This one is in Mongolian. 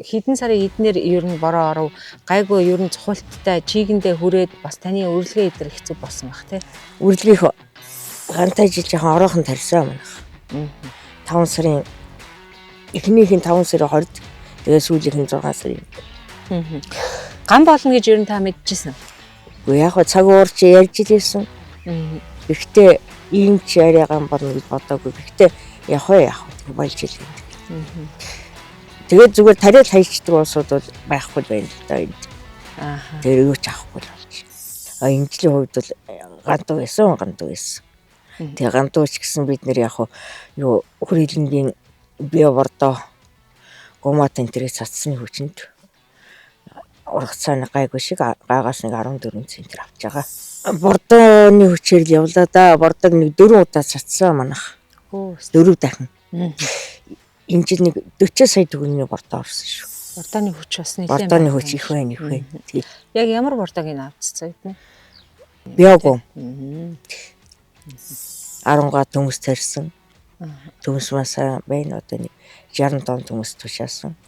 хэдэн сарын эднэр ер нь бороо оров гайгүй ер нь цохолттой чигэндээ хүрээд бас таны урилгээ идэр хэцүү болсон баг тий. Урилгийнх гантай жил жоохон ороохон тарьсан манайх. 5 сарын эхнийх нь 5 сарын 20-д тэгээ сүүлийнх нь 6 сарын. Ган болно гэж ер нь та мэдчихсэн. Уу яг цаг уурч ярьж илсэн. Гэхдээ ийм ч яриа ган болно гэж бодоогүй. Гэхдээ яг болж илээ. Тэгээд зүгээр тариал хайчдаг улсууд бол байхгүй байна л да энд. Тэр юу ч авахгүй л болж. Энэ жилийн хувьд бол гандуу байсан. Тэгээ гандууч гэсэн бид нэр яг юу хүрээлэнгийн биовордоо гомат энтрээ цацсны хүчинд ургацааны гайгүй шиг гаагаас нэг 14 центр авч байгаа. Бордооны хүчээр л явлаа да. Бордог нэг 4 удаа цацсан манайх. 4 дахин. Энэ жил нэг 40 сая төгрөгийн бордоо орсон шүү. Бордооны хүч бас нэлээд. Бордооны хүч их байна. Яг ямар бордог энэ авцсан юм бэ? Биогоо. 10 га төмөс тарьсан. Төмөс масаа байна одоо нэг 60 тонн төмөс тушаасан.